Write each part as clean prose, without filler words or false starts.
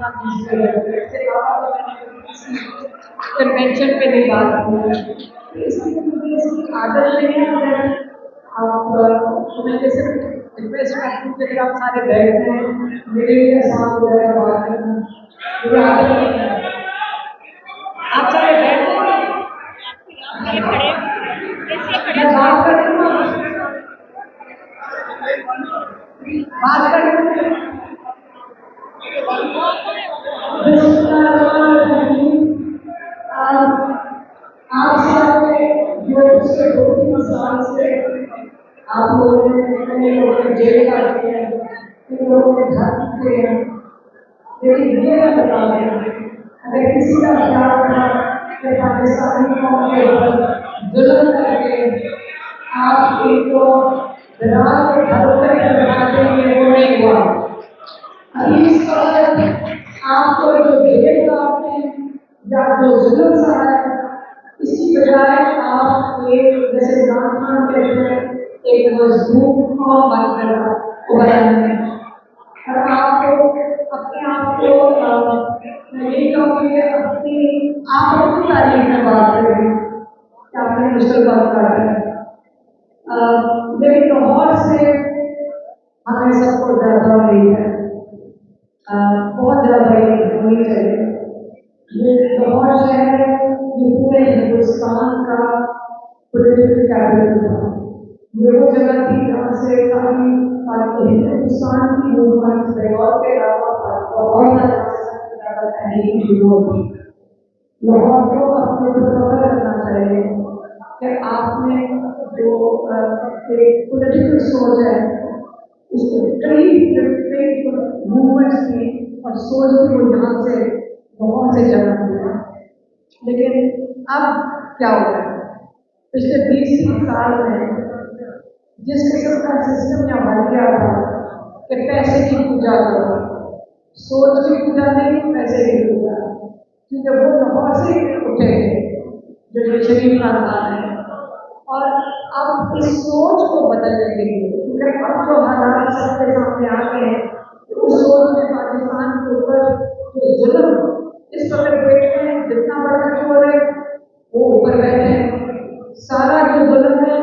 अपना दूसरे इसके अलावा तो मैंने किसी कन्वेंशन पे नहीं बात की, इसलिए मुझे इसकी आदत नहीं है। अगर आप मैं जैसे रिक्वेस्ट करती हूँ कि अगर आप सारे बैठ हैं, मेरे लिए आसान हो जाएगा बात करना, मुझे आदत नहीं है। आप सारे बैठ जाएंगे, मैं बात कर रही हूँ, बात कर रही हूँ। आप सारे जो पिछले 2-3 साल से आप लोगों ने जेल काटी है, इन लोगों ने घर किए हैं, लेकिन ये मैं बता दें, अगर किसी का ख्याल रहा कि पाकिस्तानी कौम के ऊपर जुल्म करके आप इनको दराज के घरों तक पहुंचा देंगे, वो नहीं हुआ। अभी इस वक्त आपको जो जेल काटते हैं या जो जुल्म सहा है, इसकी बजाय आप एक जैसे इमरान खान कहते हैं एक मजबूत कौम बनकर उभरेंगे। और आपको अपने आप को मैं यही कहूँगी अपनी आप अपनी तारीफ में बात करें कि आपने मुश्किल बात कर रहे हैं, लेकिन लाहौर से हमें सबको ज़्यादा उम्मीद है, बहुत ज़्यादा होनी चाहिए। ये लाहौर शहर है, ये पूरे हिंदुस्तान का पॉलिटिकल कैपिटल था। ये वो जगह थी जहाँ से काफी हिंदुस्तान की मूवमेंट बंगाल के अलावा बहुत ज़्यादा तहरीक शुरू होगी। लाहौर को अपने ऊपर पकड़ रखना चाहिए कि आपने जो एक पॉलिटिकल सोच है, उसको कई मूवमेंट्स की और सोच की वो यहाँ से बहुत से जन्म दिया। लेकिन अब क्या हो रहा है, पिछले 20-30 साल में जिस किस्म का सिस्टम यहाँ बन गया था कि पैसे की पूजा करो, सोच की पूजा नहीं, पैसे की पूजा, क्योंकि वो लाहौर से उठे थे जो शरीफ खानदान है। और अब इस सोच को बदलने के लिए, क्योंकि अब जो हालात सबके सामने आ गए हैं, उस सोच में पाकिस्तान के ऊपर जो जुल्म इस वक्त बैठे हैं, जितना बड़ा चोर है वो ऊपर बैठे हैं, सारा जो जुल्म है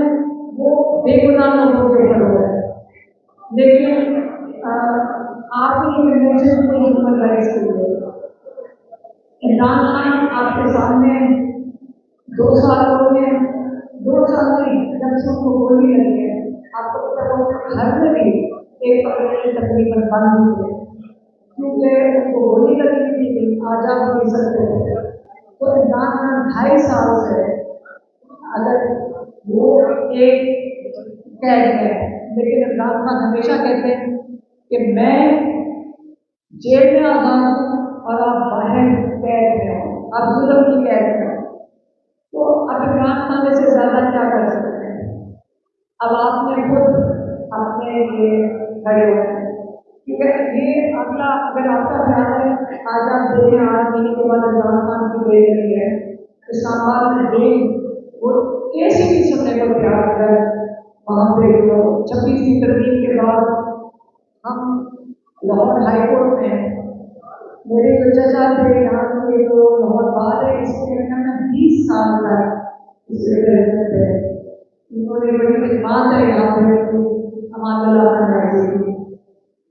वो बेगुनाह लोगों के ऊपर हो रहा है। लेकिन आप ये कन्वेंशन को ह्यूमन राइट्स के लिए इमरान खान आपके सामने 2 साल हो गए, 2 साल नहीं, जब से उनको गोली लगी है आपको पता होगा घर में भी एक पकड़े तकरीबन बंद हुए, क्योंकि उनको गोली लगी थी, आजाद नहीं सकते थे। तो इमरान खान 2.5 साल से अगर वो एक कैद में है, लेकिन इमरान खान हमेशा कहते हैं कि मैं जेल में आजाद हूँ और आप बाहर कैद में हो, आप जुल्म की कैद में हो। तो अब इमरान खान से ज़्यादा क्या कर सकते हैं? अब आपने खुद अपने लिए खड़े हो गए, क्योंकि ये अगला अगर आपका ख्याल है, आज आप देखें 8 महीने के बाद इमरान खान की बेल लगी है, इस्लामाबाद में बेल वो कैसी भी सुनने को तैयार है। वहाँ पे 26वीं तरमीम के बाद हम लाहौर हाई कोर्ट में मेरे जो चचा थे यहाँ के जो लाहौर बार है, इसके में 20 साल तक इससे थे। उन्होंने बड़ी बात है यहाँ पे अमान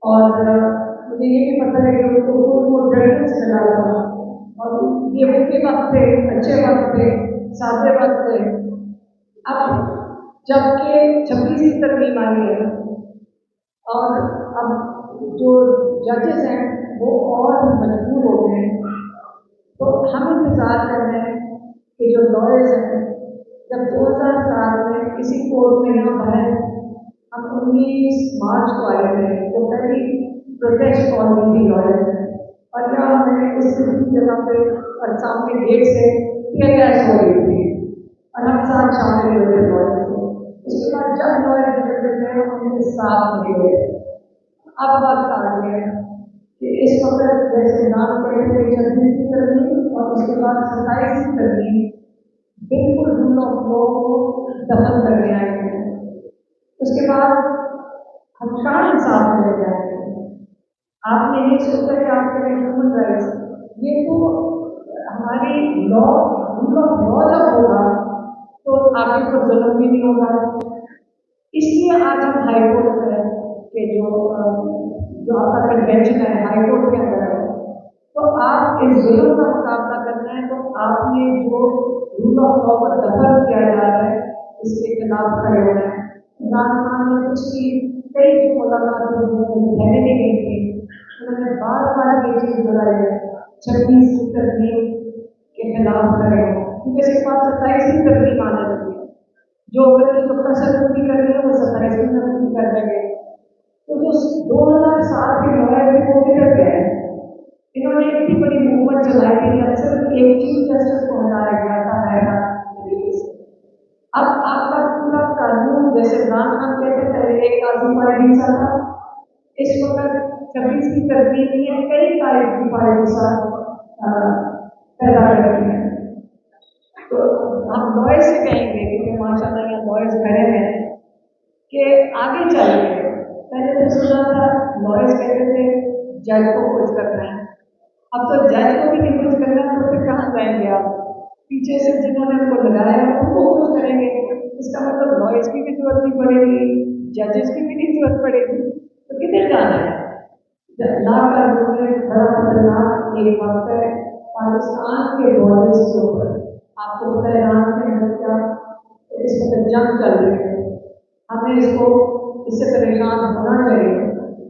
और मुझे ये भी पता है कि उनको ड्रेस मिला था और ये उनके वक्त थे, अच्छे वक्त थे, सादे वक्त थे। अब जबकि 26वीं तरमीम आई है और अब जो जजेस हैं वो और मजबूर हो गए हैं, तो हम इंतजार कर रहे हैं कि जो लॉयर्स हैं जब 2007 में किसी कोर्ट में ना भरे, हम 19 मार्च को आए थे तो पहली प्रोटेस्ट कॉल हुई थी लॉयर्स ने, और यहाँ हमें इस जगह पे और सामने गेट से टीयर हो रही थी और हम साथ शामिल हुए थे लॉयर्स को। उसके बाद जब लॉयर निकलते थे उनके साथ निकले। अब बात आ गई है कि इस वक्त जैसे नाम कहते थे 26वीं तरमीम और उसके बाद 27वीं तरमीम बिल्कुल हम लोगों को दफन करने आए हैं। उसके बाद हम कहाँ इंसाफ में ले जाएंगे? आपने ये सोचा कि आप करें ह्यूमन राइट्स, ये तो हमारी लॉ, लॉ जब होगा तो आपके ऊपर जुल्म भी नहीं होगा। इसलिए आज हम हाई कोर्ट में के जो आपका कन्वेंशन है हाई कोर्ट के अंदर है। तो आप इस जुल्म का मुकाबला करना है तो आपने जो रूल ऑफ लॉ पर दखल किया जा रहा है इसके खिलाफ खड़े होना है। इमरान खान ने कुछ की कई जो मुलाकातें पहले नहीं गई थी, उन्होंने बार बार ये चीज दोहराई है 26 की तरमीम के खिलाफ खड़े हो, क्योंकि इसके बाद 27वीं तरमीम आने लगी है। जो अगर की जो फसल पूरी कर रही है वो 27वीं में पूरी कर देंगे। तो जो 2007 के लॉयर थे वो किधर गए? इन्होंने इतनी बड़ी मूवमेंट चलाई थी, अक्सर एक चीफ जस्टिस को हटाया गया था हैदराबाद तरीके से। अब आपका पूरा कानून, जैसे इमरान खान कहते थे एक काजी फायदा था, इस वक्त 26वीं तरमीम ने कई काजी फायदा पैदा कर दिए हैं। तो हम लॉयर से कहेंगे, क्योंकि माशाल्लाह यहाँ लॉयर्स खड़े हैं, कि आगे चलिए। पहले तो सुना था लॉयर्स कहते थे जज को कुछ करना है, अब तो जज को भी नहीं कुछ करना है तो फिर कहाँ जाएंगे आप? पीछे से जिन्होंने उनको लगाया उनको कुछ करेंगे, इसका मतलब लॉयर्स की भी जरूरत नहीं पड़ेगी, जजेस की भी नहीं जरूरत पड़ेगी, तो किधर जाना है? ला का बड़ा खतरनाक एक वक्त है पाकिस्तान के बॉर्डर्स के ऊपर। आपको पता है ईरान के अंदर क्या इस वक्त जंग चल रही है। हमें इससे परेशान होना चाहिए,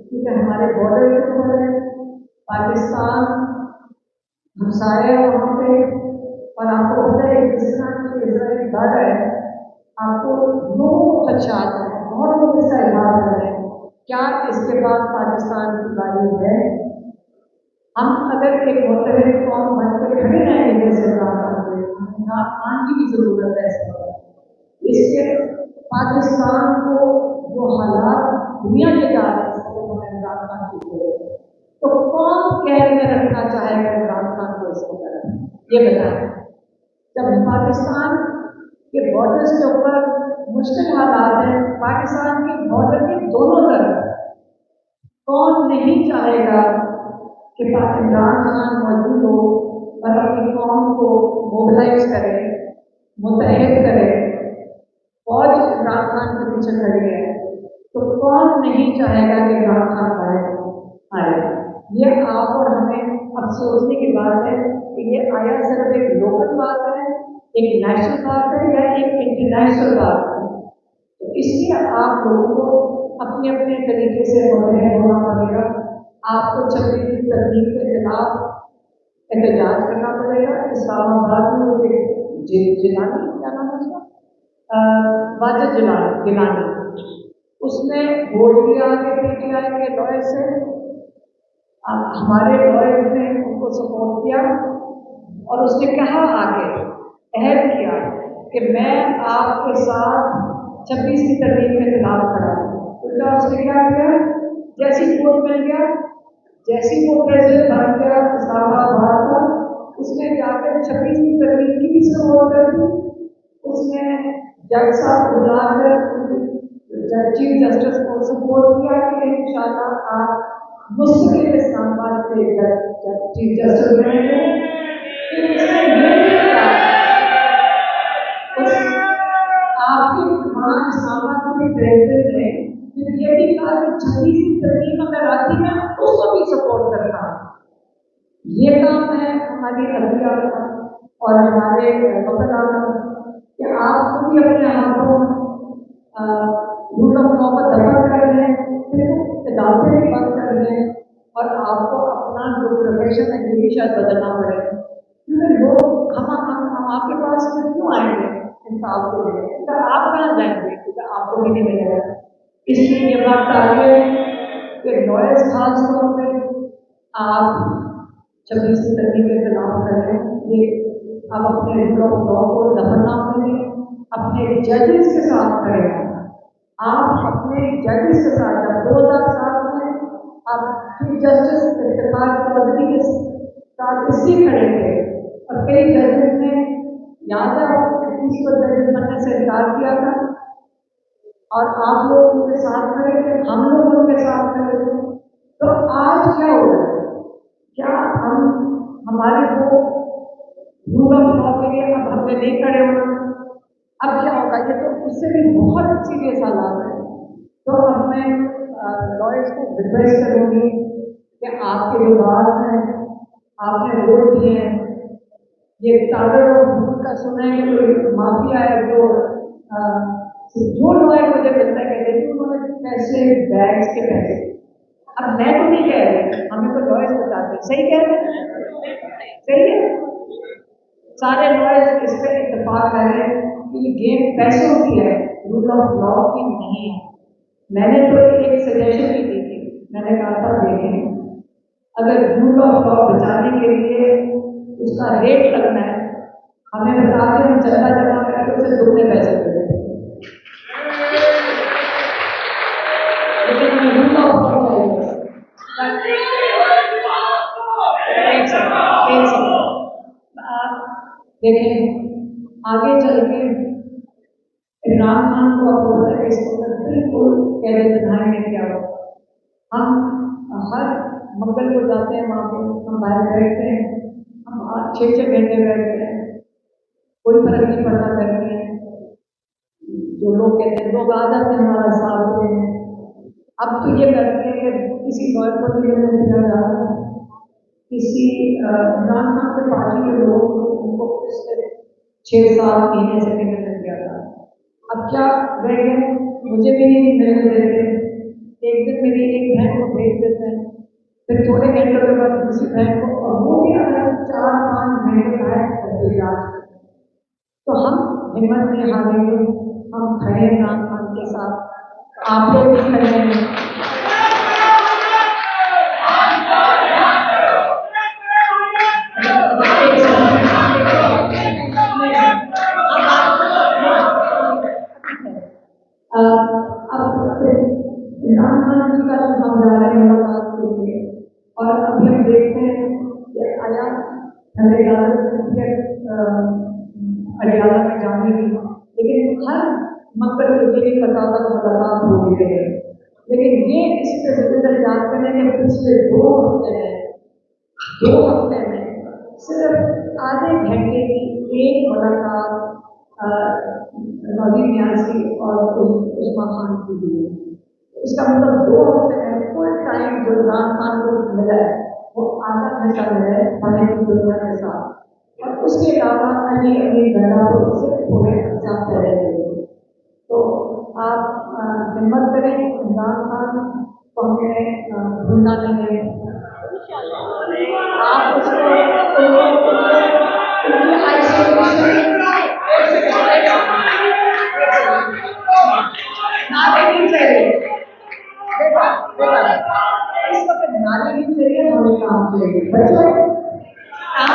क्योंकि हमारे बॉर्डर के ऊपर है पाकिस्तान हमसाया वहाँ पे। और आपको पता है जिस तरह से इसराइल बढ़ रहा है, आपको लोगों को खदशात है, बहुत लोग इसका इजहार कर रहे हैं क्या इसके बाद पाकिस्तान की बारी है? हम अगर एक मुतहद कौम बनकर खड़े रहेंगे जैसे इमरान खान की भी जरूरत है इसके पाकिस्तान को जो हालात दुनिया के जा रहे हैं इमरान खान की जरूरत है। तो कौन कैद में रखना चाहेगा इमरान खान को इसको करें? ये बताएं। जब पाकिस्तान के बॉर्डर्स के ऊपर मुश्किल हालात हैं, पाकिस्तान के बॉर्डर के दोनों तरफ, कौन नहीं चाहेगा कि इमरान खान मौजूद हो और अपनी कौम को मोबिलाइज करे, मुतहद करे। फौज इमरान खान के पीछे खड़ी है, तो कौन नहीं चाहेगा कि इमरान खान आए? ये आप और हमें अब सोचने की बात है कि ये आया सिर्फ एक लोकल बात है, एक नेशनल बात है या एक इंटरनेशनल बात है। तो इसलिए आप लोगों को अपने अपने तरीके से मुतहद होना पड़ेगा। आपको 26वीं तरमीम के खिलाफ एहतजाज करना पड़ेगा। इस्लामाबाद में वो जिलानी, क्या नाम है उसका, वाजिद गिलानी, उसने वोट दिया आगे पीटीआई के लॉयर से। हमारे लॉयर्स ने उनको सपोर्ट किया और उसने कहा आगे अहद किया कि मैं आपके साथ 26वीं तरमीम के खिलाफ खड़ा हूँ। उल्टा उसने क्या किया, जैसी वोट मिल गया, जैसी वो प्रेसिडेंट बन गया इस्लामाबाद का, उसने जाकर 26वीं तरमीम की भी सपोर्ट कर दी। उसने जज साहब को बुलाकर चीफ जस्टिस को सपोर्ट किया कि इंशाल्लाह आप मुस्तकिल इस्लामाबाद से चीफ जस्टिस बनेंगे। फिर उसने ये भी कहा, आपके वहाँ इस्लामाबाद के प्रेसिडेंट ने फिर ये भी कहा कि 26वीं तरमीम अगर आती है उसको भी सपोर्ट करना। ये काम है हमारी अदलिया और हमारे वकीलान कि आप खुद ही अपने हाथों रूल ऑफ लॉ पर दखल कर लें, फिर अदालतें भी बंद कर लें और आपको अपना जो प्रोफेशन है ये भी शायद बदलना पड़े। क्योंकि लोग हम आपके पास क्यों आएंगे इंसाफ के लिए? तो आप कहाँ जाएंगे? क्योंकि आपको भी नहीं मिलेगा। इसलिए ये बात ताकि कि लॉयर्स खास तौर पर आप 26वीं तरमीम के खिलाफ करें। ये आप अपने रूल ऑफ लॉ को दखल ना करें, अपने जजेस के साथ करें। आप अपने जजेस के साथ, जब 2007 में आप चीफ जस्टिस इफ्तिखार चौधरी के साथ इसलिए खड़े थे और कई जजेस ने याद है उसको जजेस बनने से इनकार किया था और आप लोग उनके साथ खड़े थे, हम लोग उनके साथ खड़े थे। तो आज क्या हो रहा है? क्या हम हमारे को रूल ऑफ लॉ के लिए अब हमने नहीं खड़े होना? अब क्या होगा? ये तो उससे भी बहुत सीरियस हालात है। तो अब मैं लॉयर्स को रिक्वेस्ट करूंगी कि आपके जो बात हैं, आपने वोट दिए हैं, ये टावर और भूल का सुना है कि कोई माफिया है जो लॉयर मुझे मिलता है कहते हैं कि उन्होंने पैसे बैग्स के पैसे। अब मैं तो नहीं कह रही, हमें तो लॉयर्स बताते हैं, सही कह रहे हैं, सही है। सारे लॉयर्स इस पर इत्तेफाक कर रहे हैं कि ये गेम पैसों की है, रूल ऑफ लॉ की नहीं है। मैंने तो एक सजेशन भी दी थी, मैंने कहा था देखें, अगर रूल ऑफ लॉ बचाने के लिए उसका रेट लगना है, हमें बता दें, हम चंदा जमा करके उसे दुगने पैसे दे देंगे, लेकिन हमें रूल ऑफ लॉ चाहिए। एक सेकंड देखें, आगे चल के इमरान खान को अपोज है, इसको बिल्कुल कैसे बनाएंगे क्या हो। हम हर मंगल को जाते हैं, वहाँ पे हम बाहर बैठते हैं, हम 6-6 घंटे बैठते हैं, कोई फर्क नहीं पड़ता बैठते हैं। जो लोग कहते हैं, लोग आ जाते हैं हमारा साथ में। अब तो ये करते हैं कि किसी लॉयर को नहीं मिलने दिया जा रहा, किसी इमरान खान के पार्टी के लोग उनको पिछले 6-7 महीने से नहीं मिलने दिया था। अब क्या रह गए, मुझे भी नहीं मिलने देते। एक दिन मेरी एक बहन को भेज देते हैं, फिर थोड़े घंटों के बाद दूसरी बहन को, और वो भी अगर 4-5 घंटे का है तो हम हिम्मत नहीं हारेंगे, हम खड़े हैं इमरान खान के साथ, आप लोग भी खड़े हैं। अब इमरान खान जी का हम जा रहे हैं मुलाकात के लिए, और अभी हम देखते हैं कि आया हमें हरियाणा में जाने की, लेकिन हर मंगल को ये नहीं पता होगा मुलाकात हो गई है। लेकिन ये इस पर जरूर याद करें कि पिछले 2 हफ्ते में सिर्फ आधे घंटे की एक मुलाकात नवीन न्यासी और उस्मा खान की हुई है। इसका मतलब 2 हफ्ते में फुल टाइम जो इमरान खान को मिला है वो आधा घंटा मिला है हमें की दुनिया के साथ, और उसके अलावा अन्य अन्य घटनाओं से थोड़े एग्जाम पहले थे। तो आप हिम्मत करें, इमरान खान को हमें भूलना नहीं है। आप उसको उनकी आइसोलेशन नारे नहीं चाहिए, इस वक्त नारे नहीं चाहिए, हमें काम चाहिए। बच्चों काम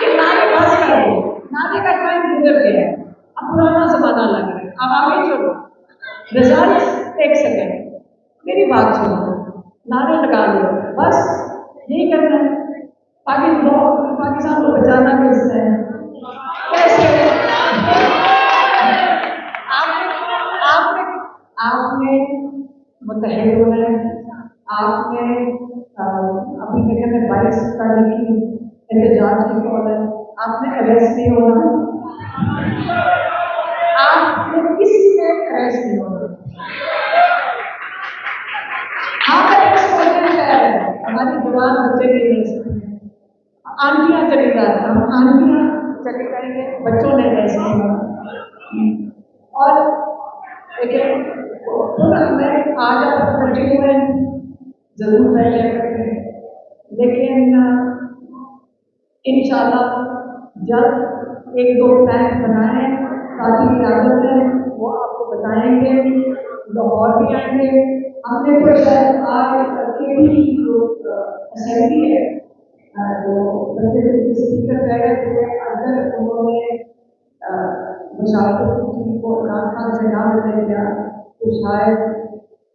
ये नारे बस कर दो, नारे का टाइम गुजर गया है, अब पुराना जमाना लग रहा है, अब आगे चलो। रिजल्ट, एक सेकेंड मेरी बात सुनो, नारे लगा लो, बस यही करना है। पाकिस्तान को बचाना कैसे है, कैसे आपने आपने मुतहद होना है, आपने अभी मेरे में 22 तारीख की एहतजाज की कॉल है, आपने अरेस्ट नहीं होना, आपने किसी में अरेस्ट नहीं होना। आप अरेस्ट होने है, हमारी जवान बच्चे नहीं रह सकते, आंटियां चली जाती, हम आंटियां चले जाएंगे, बच्चों ने अरेस्ट नहीं होना। और देखिए मैं आज आपको कंटिन्यू में जरूर बैठे करेंगे, लेकिन इंशाल्लाह जब 1-2 प्लान बनाए ताकि क्यादत है वो आपको बताएंगे, लाहौर भी आएंगे। हमने तो शायद आज केपी जो असेंबली है जो स्पीकर कह रहे थे, अगर उन्होंने मुशावरत की को इमरान खान से ना मिलने दिया तो शायद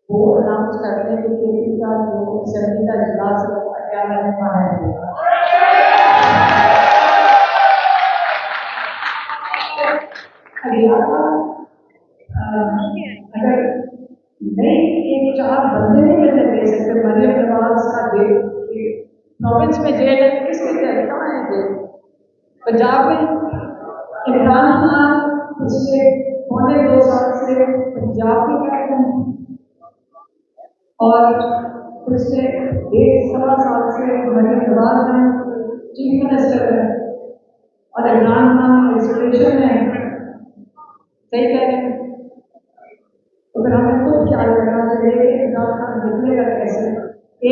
वो अनाउंस करते हैं कि केपी का जो असेंबली का इजलास हरियाणा में बाहर होगा। हरियाणा अगर नई 1-4 बंदे प्रोविंस में जेल है, किसके जेल, कहाँ है जेल? पंजाब में। इमरान खान पिछले 2.25 साल से पंजाब में कैप्टन और पिछले 1.25 साल से मरीन नवाज हैं चीफ मिनिस्टर है और इमरान खान आइसोलेशन में। सही कह रहे हैं। तो फिर हमें खुद ख्याल रखना चाहिए कि इमरान खान निकलेगा कैसे।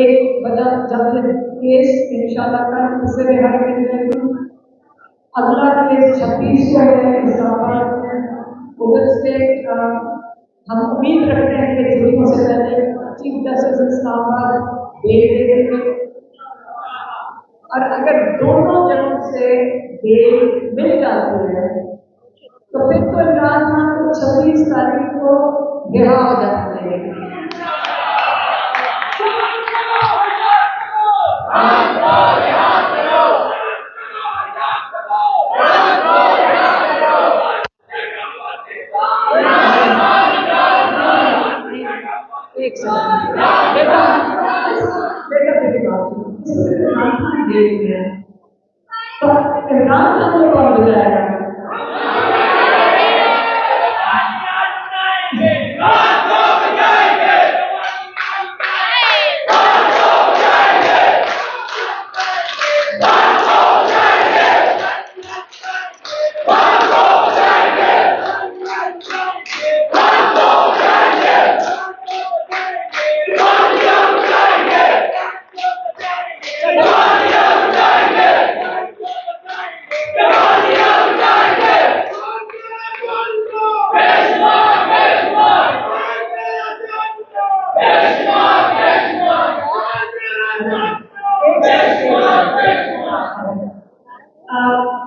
एक वजह जब ये केस इंशाल्लाह कल उससे रिहाई मिल जाएगी। अगला केस 26 को है इस्लामाबाद में, उधर से हम उम्मीद रखते हैं कि छुट्टियों से पहले चीफ जस्टिस इस्लामाबाद बेल दे देंगे और अगर दोनों जगहों से बेल मिल जाती है तो फिर तो इमरान खान को 26 तारीख को रिहा हो जाना चाहिए। एक सेकंड बेटा, बेटा मेरी बात सुनो। इमरान खान जेल में है तो इमरान खान को कौन बचाएगा?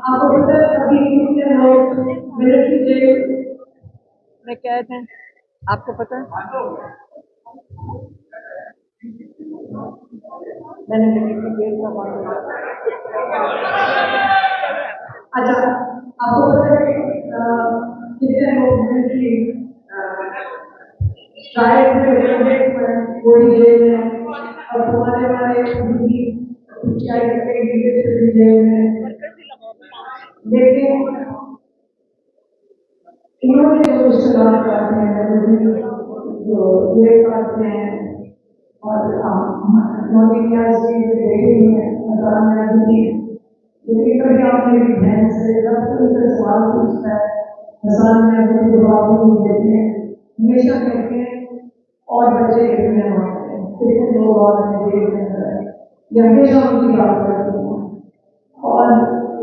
आपको पता है अभी कितने लोग मिलिट्री जेल में कैद हैं? आपको पता है? मैंने मिलिट्री जेल का बात किया। अच्छा, आपको पता है कितने लोग मिलिट्री ट्रायल में कोई जेल में और तुम्हारे वाले भी जेल में। लेकिन इन्होंने जो इस्तेमाल करते हैं जो ये करते हैं और मोदी बेटी है लेकिन कभी आप मेरी बहन से सवाल पूछता है जवाब नहीं देते हैं, हमेशा कहते हैं और बच्चे कितने होते हैं, कितने लोग और ये हमेशा उनकी बात करती हूँ और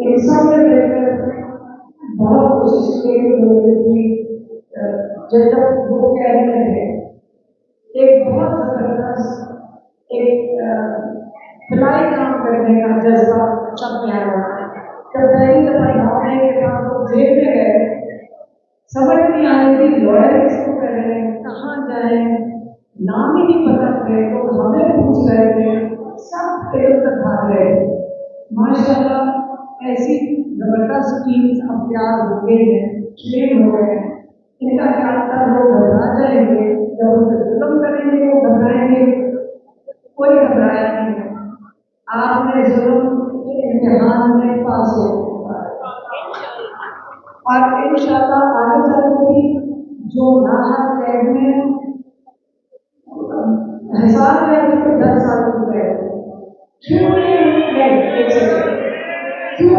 इन सब में लेकर बहुत कोशिश की जब वो कह रहे थे एक बहुत जबरदस्त एक भलाई काम करने का जज्बा सब में आया। जब पहली दफा भावने के बाद वो जेल में गए, समझ नहीं आ रही थी लॉयर किसको करें, कहाँ जाए, नाम ही नहीं पता थे, तो हमें पूछ रहे थे, सब इधर तक भाग रहे थे। माशाल्लाह ऐसी जबरदस्त टीम अब तैयार हो गई है, ट्रेन हो गए हैं। इनका क्या था, लोग घबरा जाएंगे, जब उनसे जुल्म करेंगे वो घबराएंगे, कोई घबराया नहीं है। आपने जुल्म के इम्तिहान में पास हो और इंशाल्लाह आगे चलेगी। जो नाहक कैद में हिसाब है उसको 10 साल की कैद, क्यों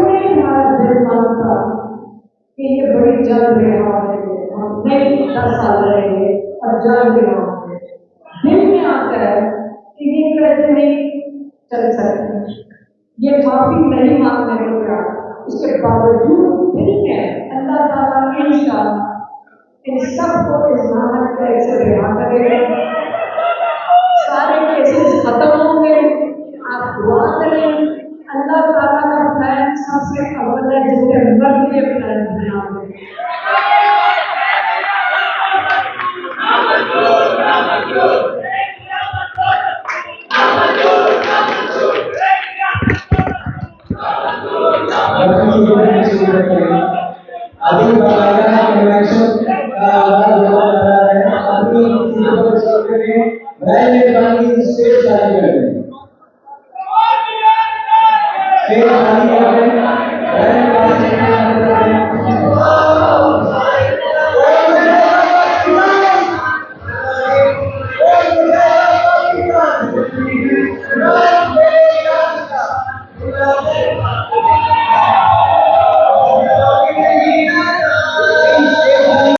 नहीं हमारा दिल मानता कि ये बड़ी जल्द रिहा होंगे, हम नहीं 10 साल रहेंगे और जल्द रिहा होंगे। दिल में आता है कि ये कैसे नहीं चल सकते, ये माफी नहीं मांगने को तैयार, उसके बावजूद दिल में अल्लाह ताला इंशाअल्लाह इन सबको इस नाहक कैद से रिहा करेगा।